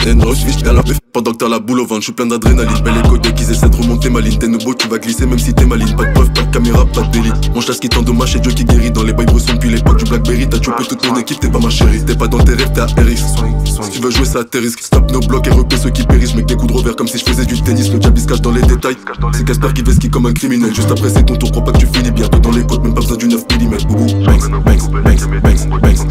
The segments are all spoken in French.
T'es une roche, viens la meuf pendant que t'as la boule au ventre. J'suis plein d'adrénaline, belle écho dès qu'ils essaient de remonter ma ligne. T'es nouveau, tu vas glisser même si t'es maligne. Pas de preuve, pas de caméra, pas de délit. Mon chasse qui t'endommage, c'est Dieu qui guérit. Dans les bails bressons depuis l'époque du Blackberry. T'as chopé toute mon équipe, t'es pas ma chérie. T'es pas dans tes rêves, t'es à RX. Si tu veux jouer, ça à tes risques. Stop nos blocs et repais ceux qui périssent. J'mets des coups de revers comme si je faisais du tennis. Le diable il se cache dans les détails. C'est Casper qui fait ski comme un criminel. Juste après c'est ton tour, crois pas que tu finis bientôt dans les côtes. Même pas besoin du 9 mm. Boubou, banks, banks, banks, banks, banks, banks,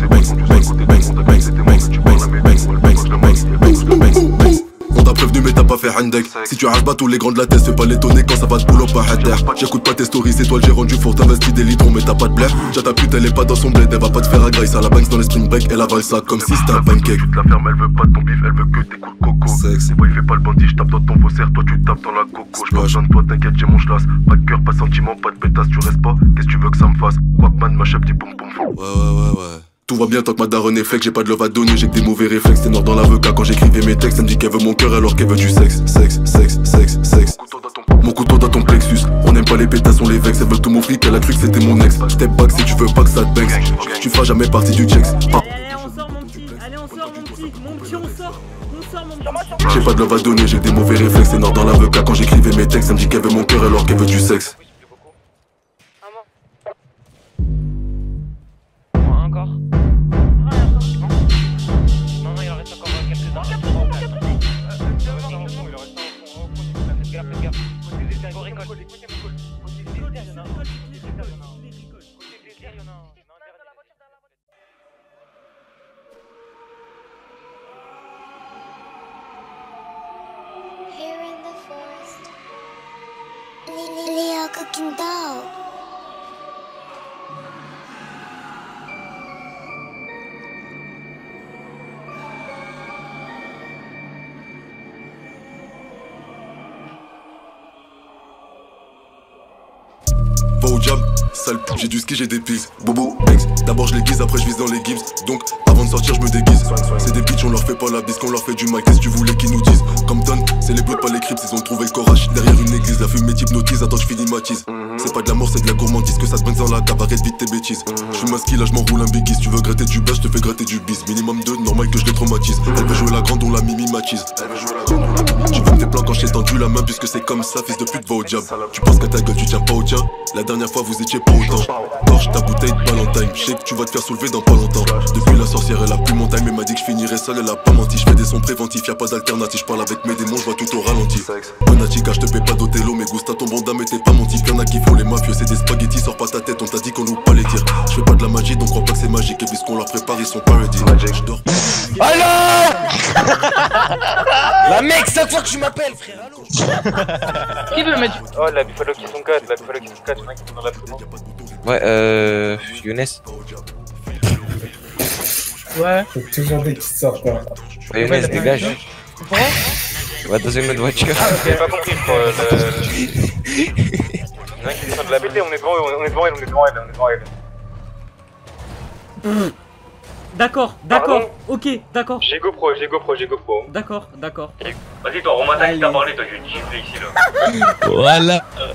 on t'a prévenu mais t'as pas fait handek. Si tu arraches pas tous les grands de la tête, fais pas l'étonner quand ça va te boulot pas à terre. J'écoute pas tes stories, c'est toi le gérant du four. T'investis des litrons mais t'as pas de blaire. Déjà ta pute elle est pas dans son bled, elle va pas te faire à graisse. À la banks dans les spring break, elle avale ça comme si c'était un pancake. Tu te la fermes, elle veut pas de ton bif, elle veut que tes coups de coco. Sexe. Moi il fait pas le bandit, j'tape dans ton faussaire, toi tu tapes dans la coco. J'pas besoin de toi, t'inquiète j'ai mon schlass. Pas de cœur, pas sentiment, pas de pétasse, tu restes pas. Qu'est-ce que tu veux que ça me fasse? Quackman, ma chef dit boum boum. Ouais. Tout va bien tant que ma daronne est fake, j'ai pas de love à donner, j'ai que des mauvais réflexes. T'es noir dans l'avocat quand j'écrivais mes textes. Elle me dit qu'elle veut mon cœur alors qu'elle veut du sexe. Sexe. Mon couteau dans ton plexus. On aime pas les pétasses, on les vexe. Elle veut tout mon fric, elle a cru que c'était mon ex. Step back si tu veux pas que ça te banks. Tu feras jamais partie du checks. Allez, on sort mon petit, on sort mon petit. J'ai pas de love à donner, j'ai que des mauvais réflexes. T'es noir dans l'avocat quand j'écrivais mes textes. Elle me dit qu'elle veut mon cœur alors qu'elle veut du sexe. Encore. Non, il en reste encore quelques-uns. Here in the forest, Leo cooking dough. Va au jam, sale p***, j'ai du ski, j'ai des pills. Bobo, ex, d'abord je les guise, après je vise dans les gibbs. Donc, avant de sortir, je me déguise. C'est des bitches, on leur fait pas la bise, qu'on leur fait du mal. Qu'est-ce que tu voulais qu'ils nous disent? Compton, c'est les bleus, pas les crips, ils ont trouvé le courage derrière une église. La fumée type notice, attends, je finis ma tease. C'est pas de la mort, c'est de la gourmandise. Que ça se brinque dans la cave, arrête vite tes bêtises. J'fume un ski, là j'm'enroule un biggie. Si tu veux gratter du bas, je te fais gratter du bis. Minimum 2, normal que je les traumatise. Elle veut jouer la grande, on la mimatise. Tu fumes tes plans quand je t'ai tendu la main, puisque c'est comme ça, fils de pute, va au diable. Tu penses qu'à ta gueule, tu tiens pas au tien. La dernière fois, vous étiez pas autant. Torche ta bouteille de Valentine. Je sais que tu vas te faire soulever dans pas longtemps. Depuis la sorcière, elle a plus mon time. Elle m'a dit que je finirais seul, elle a pas menti. Je fais des sons préventifs, y'a pas d'alternative. Je parle avec mes démons, je vois tout au ralenti. Monatica, je te paie pas d'Othello, mais Gusta ton bon dame, mais t'es pas mon type. Y'en a qui font les mafieux, c'est des spaghettis, sors pas ta tête. On t'a dit qu'on loupe pas les tirs. Je fais pas de la magie, donc crois pas que c'est magique. Et puisqu'on leur prépare, ils sont pas ready. Je dors. Alors la mec, cette fois que tu m'appelles, frère, allô. Qui veut le mettre? Oh, la Buffalo qui sont 4, la Buffalo qui sont 4, y'en a qui sont dans la prison. Ouais, Younes. Ouais. Faut toujours des qui sortent. Hein. Ouais, Younes, dégage. Pourquoi? Va dans une autre voiture. J'ai pas compris, je crois. Y'en a qui descendent de la BT, on est devant elle. D'accord, Pardon. ok, d'accord. J'ai GoPro. D'accord. Vas-y, toi, Romain, qui t'a parlé, toi, je vais te gifler ici, là. Voilà. Ouais.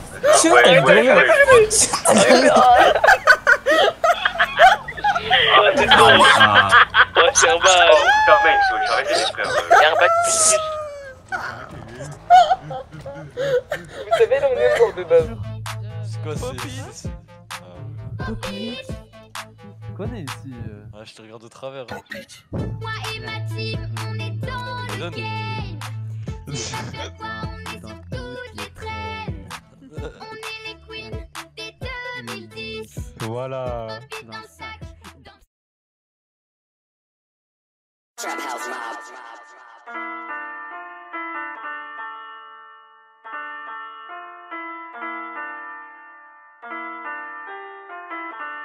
C'est un bal. Putain, mec, je vais arrêter les frères. Vous savez, là, on est fort de base. C'est quoi, c'est... Je connais ici. Ouais, je te regarde de travers. Moi et ma team, on est dans le game. Cette fois, on est sur toutes les trends. On est les queens des 2010. Voilà. Dans le sac. Trap House Mob.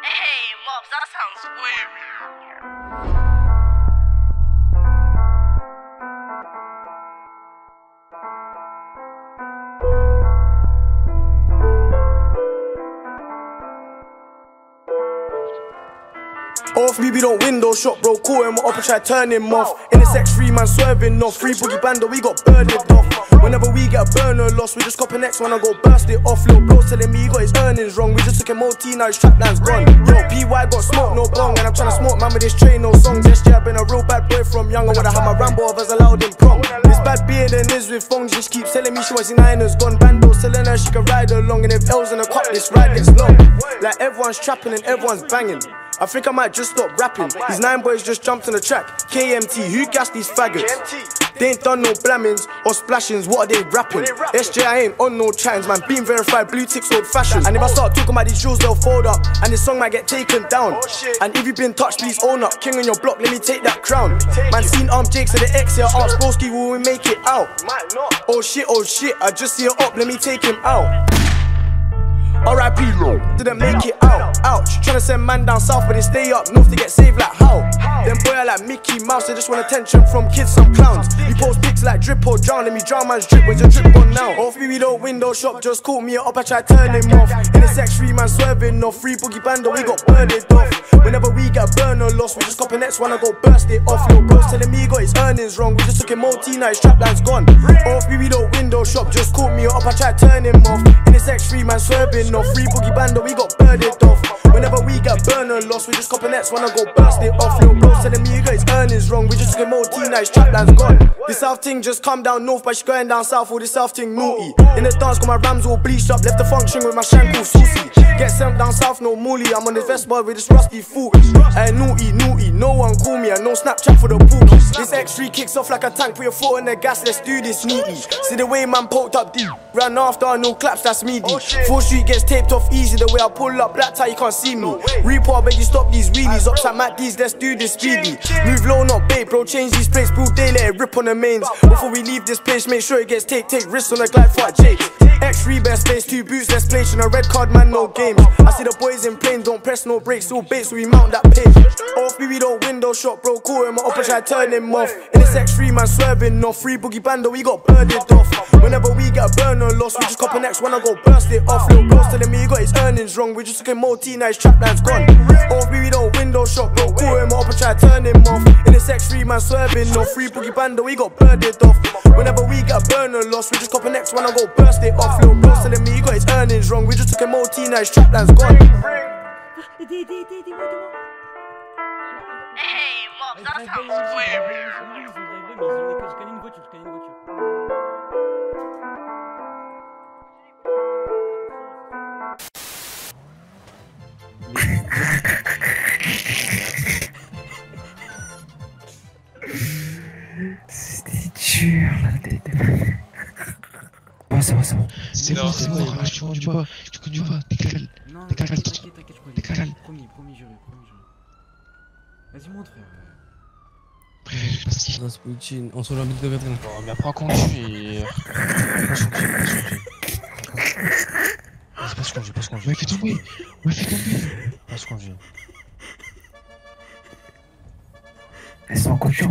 Hey, Mobs, that sounds weird. Off me, we don't window shop, bro. Call him up and try turn him off. In the sex, 3 man swerving off. 3 boogie bando, we got burned off. When Whenever we get a burner lost, we just cop an X when I go burst it off. Little bro telling me he got his earnings wrong. We just took him OT, now his trapline's gone. Yo, PY got smoke, no bong, and I'm tryna smoke man with this train, no songs. SJ, I've been a real bad boy from young. I woulda had my Rambo if I was allowed in prom. This bad beer than is with phones, just keep telling me she wants Niners gone. Bando telling her she can ride along, and if L's in a cup, this ride gets long. Like everyone's trapping and everyone's banging. I think I might just stop rapping. These 9 boys just jumped on the track. KMT, who gassed these faggots? They ain't done no blammings or splashings, what are they rapping? SJ, I ain't on no chines, man. Being verified, blue ticks, old fashioned. And if I start talking about these jewels, they'll fold up, and this song might get taken down. And if you've been touched, please own up. King on your block, let me take that crown. Man, seen Jakes at the X here, ask Broski, will we make it out? Oh shit, I just see it up, let me take him out. R.I.P. didn't make it out. Ouch, tryna send man down south, but they stay up north to get saved like how? Them boy are like Mickey Mouse, they just want attention from kids, some clowns. You post pics like drip or drown, let me drown man's drip, where's your drip gone now? Off me, we don't window shop, just caught me up, I try turn him off. In the X3 man swerving off, free boogie bando, we got burned it off. Whenever we get a burner lost, we just cop an X when I go burst it off. Little bro's telling me he got his earnings wrong, we just took him OT, now his trapline's gone. Off me, we don't window shop, just caught me up, I try turn him off. In the X3 man swerving off, free boogie bando, we got burned it off. Whenever we get a burner lost, we just cop an X when I go burst it off. Little bro's telling me he got his earnings wrong, we just took him OT, now his trapline's gone. This south thing just come down north, but she going down south, all this south thing naughty. In the dance, got my rams all bleached up, left the function with my shank all saucy. Get sent down south, no moolie, I'm on this Vespa with this rusty foot. Hey, naughty, no one call me, and no Snapchat for the pookies. This X3 kicks off like a tank, put your foot in the gas, let's do this neaty. See the way man poked up deep, ran after, no claps, that's meaty. 4th Street gets taped off easy, the way I pull up, black tie, you can't see me. Repo, I beg you stop these wheelies, upside Matt D's, let's do this speedy. Move low, not bait, bro, change these plates, build day, let it rip on the mains. Before we leave this place, make sure it gets take risks on the glide for a Jake. X3 best space, 2 boots, let's play, on a red card, man, no games. I see the boys in planes, don't press no brakes, all baits, so we mount that page. Off me, we don't window shot, bro, call him up and try turn him off. In this X3 man swerving off, free boogie bando, we got burned it off. Whenever we get a burner lost, we just cop an X when I go burst it off. Little bro's telling me he got his earnings wrong, we just took him OT, now his trapline's gone. Off me, we don't window shot, bro, call him up and try turn him off. In this X3 man swerving off, free boogie bando, we got burned it off. Whenever we get a burner lost, we just cop an X when I go burst it off. Little bro's telling me he got his earnings wrong, we just took him OT, now his trapline's gone. Hey, Mob, that sounds weird. Je connais une voiture. C'était dur la tête. Ouais, c'est bon. C'est bon, je conduis pas, décale. Décale. Promis, juré. Vas-y, montre, frère. On se l'embête de Catherine. Oh, mais après, conduire. C'est pas ce qu'on veut. Ouais, fais tomber. Pas ce qu'on veut. Elles sont en couture.